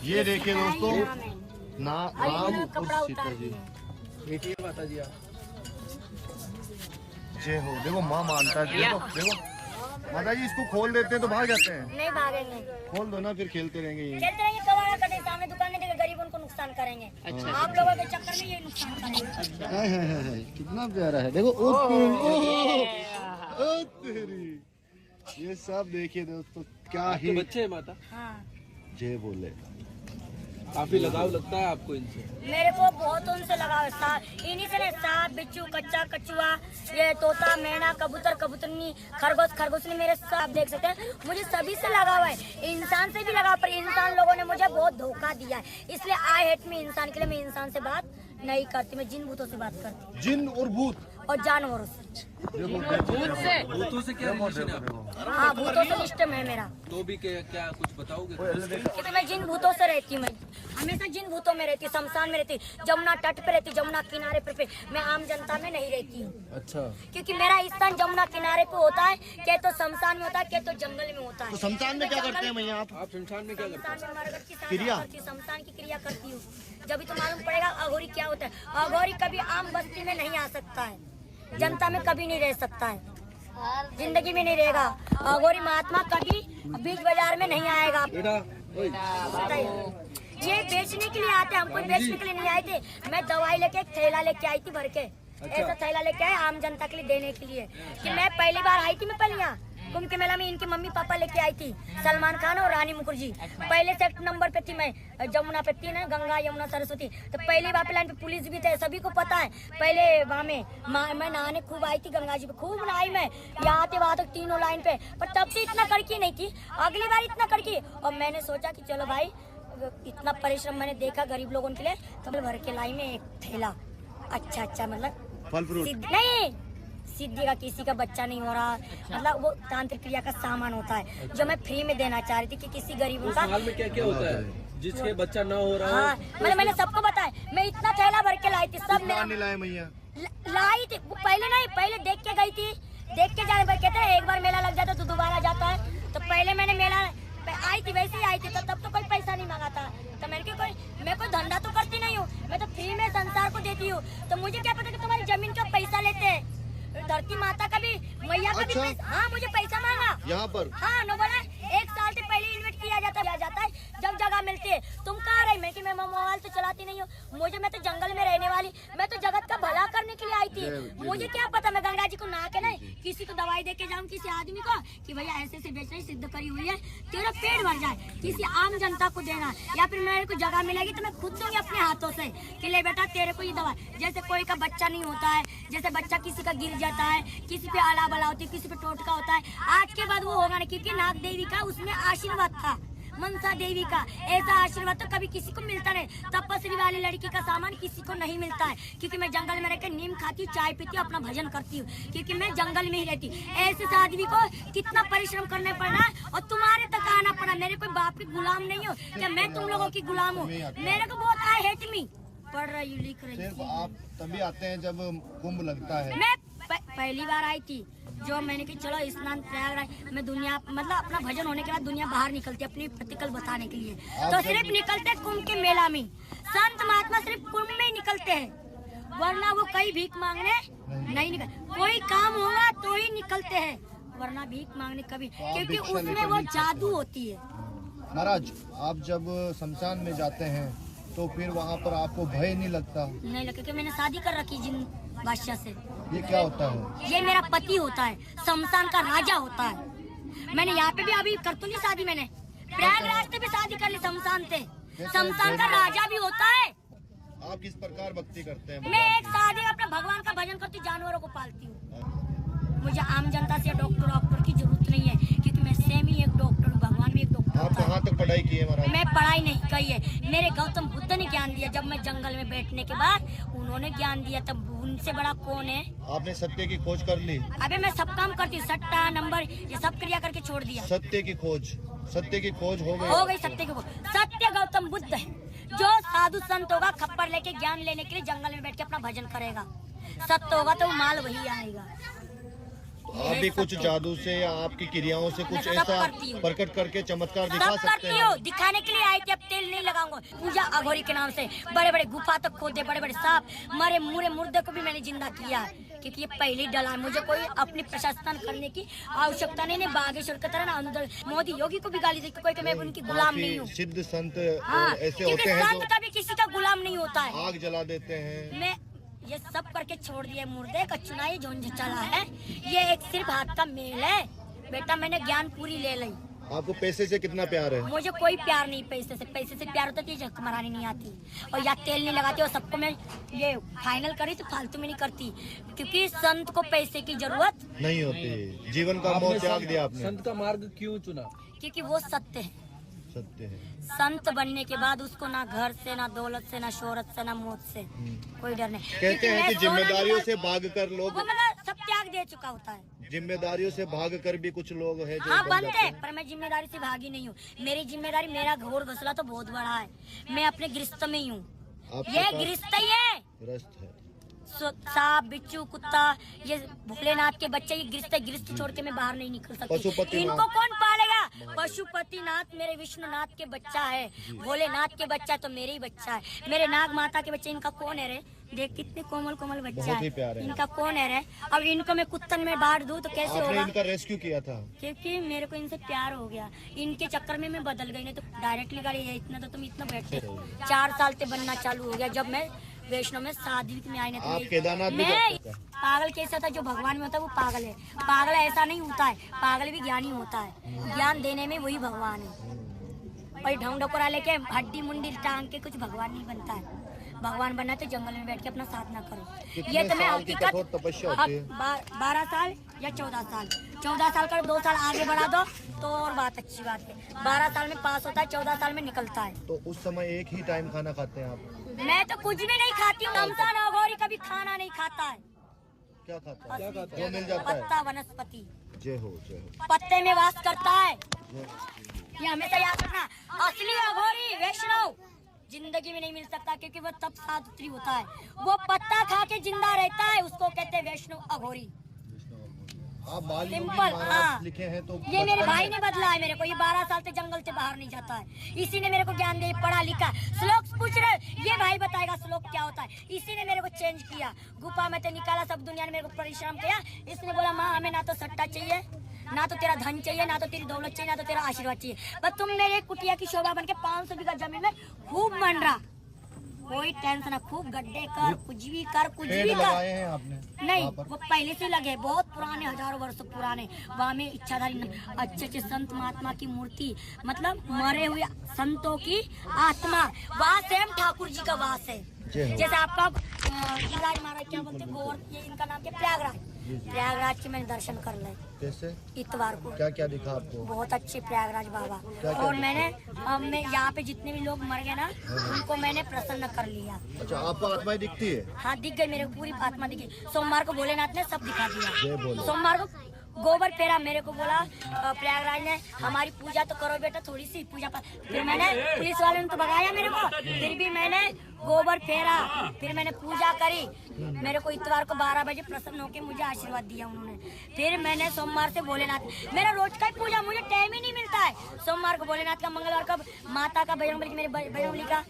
ये देखिए दोस्तों, नाम कपड़ा और सीता उतार जी। देखिए माता जी आप। जय हो। देखो माँ मानता है। देखो देखो माता जी, इसको खोल देते हैं तो भाग जाते हैं। नहीं भागेंगे, खोल दो ना, फिर खेलते रहेंगे ये। खेलते रहेंगे। कबाड़ा करते सामने दुकान देकर गरीब उनको नुकसान करेंगे। अच्छा। आप लोगों के चक्कर में ये नुकसान करेंगे। है, कितना प्यारा है। देखो ओ तेरी, ये सब देखिए दोस्तों, क्या आपके ही बच्चे हैं माता? हाँ, जय बोले। काफी लगाव लगता है आपको इनसे? मेरे को बहुत उनसे लगाव है। इन्हीं से सांप, बिच्छू, कच्चा, कछुआ, ये तोता, मैना, कबूतर, कबूतरनी, खरगोश, खरगोशनी, मेरे आप देख सकते हैं। मुझे सभी से लगाव है। इंसान से भी लगाव, पर इंसान लोगों ने मुझे बहुत धोखा दिया है। इसलिए आई हेट मी इंसान के लिए। मैं इंसान से बात नहीं करती, मैं जिन भूतों से बात करती हूँ, जिन और भूत और जानवरों से। भूतों से क्या रिलेशन है आपका? हाँ, भूतों से सिस्टम है मेरा। तो भी क्या कुछ बताओगे? क्योंकि मैं जिन भूतों से रहती हूँ। मैं हमेशा जिन भूतों में रहती, शमशान में रहती, जमुना तट पे रहती, जमुना किनारे पे। मैं आम जनता में नहीं रहती हूँ। अच्छा। क्योंकि मेरा स्थान जमुना किनारे पे होता है, क्या तो शमशान में होता है, क्या तो जंगल में होता है। तो शमशान में क्या करते हैं भैया आप? आप शमशान में क्या करते हैं? शमशान में मरगट की क्रिया? करती, शमशान की क्रिया करती हूँ। जब भी तो मालूम पड़ेगा अघोरी क्या होता है। अघोरी कभी आम बस्ती में नहीं आ सकता है, जनता में कभी नहीं रह सकता है, जिंदगी में नहीं रहेगा। अघोरी महात्मा कभी बीच बाजार में नहीं आएगा। बेटा ओए, ये बेचने के लिए आते हैं, हमको बेचने के लिए नहीं आए थे। मैं दवाई लेके एक थैला लेके आई थी भर के। ऐसा थैला लेके आए आम जनता के लिए देने के लिए। कि मैं पहली बार आई थी, मैं पहले यहाँ कुंभ के मेला में इनकी मम्मी पापा लेके आई थी, सलमान खान और रानी मुखर्जी। पहले से नंबर पे थी मैं, जमुना पे थी ना, गंगा यमुना सरस्वती। तो पहली बार पे लाइन पे पुलिस भी थे, सभी को पता है। पहले वहाँ में मैं नहाने खूब आई थी गंगा जी पे, खूब नहाई मैं। यहाँ थे वहाँ तक तीनों लाइन पे, पर तब से इतना कड़की नहीं थी। अगली बार इतना कड़की। और मैंने सोचा कि चलो भाई, इतना परिश्रम मैंने देखा गरीब लोगों के लिए, तो मैं भर के लाई में एक थैला अच्छा मतलब फल फ्रूट नहीं, सिद्धि का किसी का बच्चा नहीं हो रहा, मतलब वो तांत्रिक क्रिया का सामान होता है जो मैं फ्री में देना चाह रही थी कि किसी गरीब उस का। हाल में क्या क्या होता है जिसके बच्चा ना हो रहा हाँ, मैंने सबको बताया। मैं इतना थैला भर के लाई थी, सब मेरा लाए भैया। लाई थी। पहले नहीं, पहले देख के गई थी। देख के जाने पर कहते हैं एक बार मेला लग जाता तो दोबारा जाता है। तो पहले मैंने मेला आई थी, वैसे ही आई थी, तो तब तो कोई पैसा नहीं मांगा था। तो मैं कोई धंधा तो करती नहीं हूँ, मैं तो फ्री में संसार को देती हूँ। तो मुझे क्या पता कि तुम्हारी जमीन का पैसा लेते हैं। धरती माता का भी, मैया का भी पैसा। हाँ, मुझे पैसा मांगा यहाँ पर। हाँ, नो बोला 1 साल से पहले इन्वेस्ट किया जाता है जब जगह मिलती है। तुम कहाँ रही? मैं मोबाइल तो चलाती नहीं हूँ। मैं तो जंगल में रहने वाली, मैं तो जगत का भला करने के लिए आई थी। मुझे क्या पता मैं गंगा जी को नहा के नहीं किसी को दवाई दे के जाऊँ, किसी आदमी को कि भैया ऐसे से बेच रही, सिद्ध करी हुई है, तेरा पेट भर जाए। किसी आम जनता को देना, या फिर मेरे को जगह मिलेगी तो मैं खुद दूंगी अपने हाथों से कि ले बेटा तेरे को ये दवा। जैसे कोई का बच्चा नहीं होता है, जैसे बच्चा किसी का गिर जाता है, किसी पे आला बला होती है, किसी पे टोटका होता है, आज के बाद वो होगा नहीं। क्योंकि नाग देवी का उसमें आशीर्वाद था, मनसा देवी का ऐसा आशीर्वाद तो कभी किसी को मिलता नहीं। तपस्वी वाली लड़की का सामान किसी को नहीं मिलता है। क्योंकि मैं जंगल में रहकर नीम खाती हूँ, चाय पीती हूँ, अपना भजन करती हूँ, क्योंकि मैं जंगल में ही रहती। ऐसे आदमी को कितना परिश्रम करने पड़ा और तुम्हारे तक आना पड़ा। मेरे कोई बाप की गुलाम नहीं हो क्या? मैं तुम लोगों की गुलाम हूँ। मेरे को बहुत आई हेट मी पढ़ रही हूँ, लिख रही सिर्फ हूँ। आप तभी आते हैं जब कुंभ लगता है। मैं पहली बार आई थी, जो मैंने कि चलो स्नान प्रयागराज में दुनिया मतलब अपना भजन होने के बाद दुनिया बाहर निकलती है अपनी प्रतिकल बताने के लिए। तो सिर्फ निकलते कुंभ के मेला में, संत महात्मा सिर्फ कुंभ में ही निकलते हैं, वरना वो कहीं भीख मांगने नहीं निकल। कोई काम होगा तो ही निकलते हैं, वरना भीख मांगने कभी, क्योंकि उसमें वो जादू होती है। महाराज, आप जब शमशान में जाते हैं तो फिर वहाँ पर आपको भय नहीं लगता? नहीं लगता, क्योंकि मैंने शादी कर रखी जिन बादशाह से। ये क्या होता है? ये मेरा पति होता है, शमशान का राजा होता है। मैंने यहाँ पे भी अभी कर तो नहीं शादी, मैंने प्रयागराज से भी शादी कर ली, शमशान से। शमशान का राजा भी होता है। आप किस प्रकार भक्ति करते हैं? मैं एक शादी अपने भगवान का भजन करती, जानवरों को पालती हूँ। मुझे आम जनता से डॉक्टर की जरूरत नहीं है, क्योंकि मैं सेम ही एक डॉक्टर हूँ, भगवान भी एक डॉक्टर। आप कहाँ तक पढ़ाई की है महाराज? मैं पढ़ाई नहीं की है, मेरे गौतम बुद्ध ने ज्ञान दिया। जब मैं जंगल में बैठने के बाद उन्होंने ज्ञान दिया, तब उनसे बड़ा कौन है? आपने सत्य की खोज कर ली? अबे मैं सब काम करती हूँ, सट्टा नंबर ये सब क्रिया करके छोड़ दिया। सत्य की खोज हो गई? हो गई सत्य की खोज। सत्य गौतम बुद्ध है, जो साधु संत होगा खप्पर लेके ज्ञान लेने के लिए जंगल में बैठ के अपना भजन करेगा। सत्य होगा तो माल वही आएगा। आप भी कुछ जादू से या आपकी क्रियाओं से कुछ मैं सब ऐसा करती हूँ। प्रकट करके चमत्कार दिखा सब सकते करती हैं? हूँ, दिखाने के लिए आई थी। अब तेल नहीं लगाऊंगा। पूजा अघोरी के नाम से बड़े बड़े गुफा तक खोदे, बड़े बड़े सांप मरे मुरे मुर्दे को भी मैंने जिंदा किया है, क्योंकि ये पहले ही डला है। मुझे कोई अपनी प्रशासन करने की आवश्यकता नहीं। बागेश्वर की तरह ना अंदर मोदी योगी को भी गाली देती कोई कि मैं उनकी गुलाम नहीं हूँ। सिद्ध संत हाँ, ऐसे क्योंकि होते हैं संत कभी किसी का गुलाम नहीं होता है। जो आग जला देते हैं। मैं ये सब करके छोड़ दिए। मुर्दे का चुनाई जो चला है, ये एक सिर्फ हाथ का मेल है। बेटा मैंने ज्ञान पूरी ले ली। आपको पैसे से कितना प्यार है? मुझे कोई प्यार नहीं पैसे से। पैसे से प्यार होता है झक मरानी नहीं आती, और या तेल नहीं लगाती। और सबको मैं ये फाइनल करी तो फालतू में नहीं करती, क्योंकि संत को पैसे की जरूरत नहीं होती। जीवन का मोह त्याग दिया आपने। संत का मार्ग क्यों चुना? क्योंकि वो सत्य है। सत्य है। संत बनने के बाद उसको ना घर से, ना दौलत से, ना शोहरत से, ना मौत से कोई डर नहीं। कहते हैं कि मैं जिम्मेदारियों सोना से भागकर लोग, वो मतलब सब त्याग दे चुका होता है। जिम्मेदारियों से भागकर भी कुछ लोग हैं जो हाँ बन बनते जाते हैं, हैं। पर मैं जिम्मेदारी से भागी नहीं हूँ। मेरी जिम्मेदारी, मेरा घोर घोंसला तो बहुत बड़ा है। मैं अपने गृहस्थ में ही हूँ। आपके ये पास गृहस्थ ही है। ग्रस्त है। सांप बिच्छू कुत्ता, ये भोलेनाथ के बच्चे, ये गृहस्थ छोड़ के मैं बाहर नहीं निकल सकती। पशुपतिनाथ। इनको कौन पालेगा? पशुपतिनाथ मेरे विष्णुनाथ के बच्चा है, भोलेनाथ के बच्चा तो मेरे ही बच्चा है। मेरे नाग माता के बच्चे, इनका कौन है रे? देख कितने कोमल कोमल बच्चा बहुत ही प्यारे है। हैं। इनका कौन है रे? अब इनको मैं कुत्तन में बांट दूं तो कैसे आपने होगा? इनका रेस्क्यू किया था? क्योंकि मेरे को इनसे प्यार हो गया। इनके चक्कर में मैं बदल गई, नहीं तो डायरेक्टली गाड़ी है इतना तो तुम इतना बैठते। 4 साल से बनना चालू हो गया जब मैं वैष्णव में शादी में आई। आप केदारनाथ भी मैं जाते थे? पागल कैसा था? जो भगवान में होता है वो पागल है। पागल ऐसा नहीं होता है, पागल भी ज्ञानी होता है। ज्ञान देने में वही भगवान है। और ढंग डकोरा लेके हड्डी मुंडी टांग के कुछ भगवान नहीं बनता है। भगवान बनना तो जंगल में बैठ के अपना साधना करो। कितने ये तो मैं साल की कठोर तपस्या होती है? 12 साल या 14 साल। 14 साल कर 2 साल आगे बढ़ा दो तो और बात अच्छी बात है। 12 साल में पास होता है, 14 साल में निकलता है। तो उस समय एक ही टाइम खाना खाते हैं आप? मैं तो कुछ भी नहीं खाती हूँ। शमशान अघोरी कभी खाना नहीं खाता है। क्या खाता है? जो मिल जाता है। पत्ता वनस्पति जय हो जय हो। पत्ते में वास करता है। जय हो। ये हमेशा याद रखना। असली अघोरी वैष्णव जिंदगी में नहीं मिल सकता, क्योंकि वो तब साधुत्री होता है। वो पत्ता खा के जिंदा रहता है, उसको कहते हैं वैष्णव अघोरी। आप बाल योगी सिंपल, महाराज हाँ। लिखे हैं तो ये मेरे बचपन भाई में- ने बदला है मेरे को। ये 12 साल से जंगल से बाहर नहीं जाता है। इसी ने मेरे को ज्ञान दे, पढ़ा लिखा। श्लोक पूछ रहे, ये भाई बताएगा श्लोक क्या होता है। इसी ने मेरे को चेंज किया। गुफा में तो निकाला, सब दुनिया ने मेरे को परिश्रम किया। इसने बोला माँ हमें ना तो सट्टा चाहिए, ना तो तेरा धन चाहिए, ना तो तेरी दौलत चाहिए, ना तो तेरा आशीर्वाद चाहिए। बस तुम मेरे कुटिया की शोभा बन के 500 बीघा जमीन में खूब बन रहा, कोई टेंशन ना। खूब गड्ढे कर, कुछ भी कर, कुछ पेड़ भी कर। लगाए हैं आपने? नहीं, वहाँ पर? वो पहले से लगे, बहुत पुराने, हजारों वर्ष पुराने। वहाँ में इच्छाधारी अच्छे अच्छे संत महात्मा की मूर्ति, मतलब मरे हुए संतों की आत्मा। वहाँ सेम ठाकुर जी का वास है। जय हो। जैसे आपका शिवराज महाराज क्या बोलते हैं, गोवर, ये इनका नाम क्या? प्रयागराज। प्रयागराज के मैंने दर्शन कर ले कैसे? इतवार को। क्या क्या दिखा आपको? बहुत अच्छे प्रयागराज बाबा। क्या और दिखा? मैं यहाँ पे जितने भी लोग मर गए ना, उनको मैंने प्रसन्न कर लिया। अच्छा, आपको आत्माएं दिखती है? हाँ दिख गई, मेरे को पूरी आत्मा दिखी। सोमवार को भोलेनाथ ने सब दिखा जय दिया। भोले। सोमवार को गोबर फेरा, मेरे को बोला प्रयागराज ने हमारी पूजा तो करो बेटा, थोड़ी सी पूजा पर। फिर मैंने, पुलिस वाले ने तो भगाया मेरे को, फिर भी मैंने गोबर फेरा, फिर मैंने पूजा करी। मेरे को इतवार को 12 बजे प्रसन्न होकर मुझे आशीर्वाद दिया उन्होंने। फिर मैंने सोमवार से भोलेनाथ, मेरा रोज का ही पूजा, मुझे टाइम ही नहीं मिलता है। सोमवार को भोलेनाथ का, मंगलवार का माता का, बजरंगबली की, मेरे बजरंगबली का।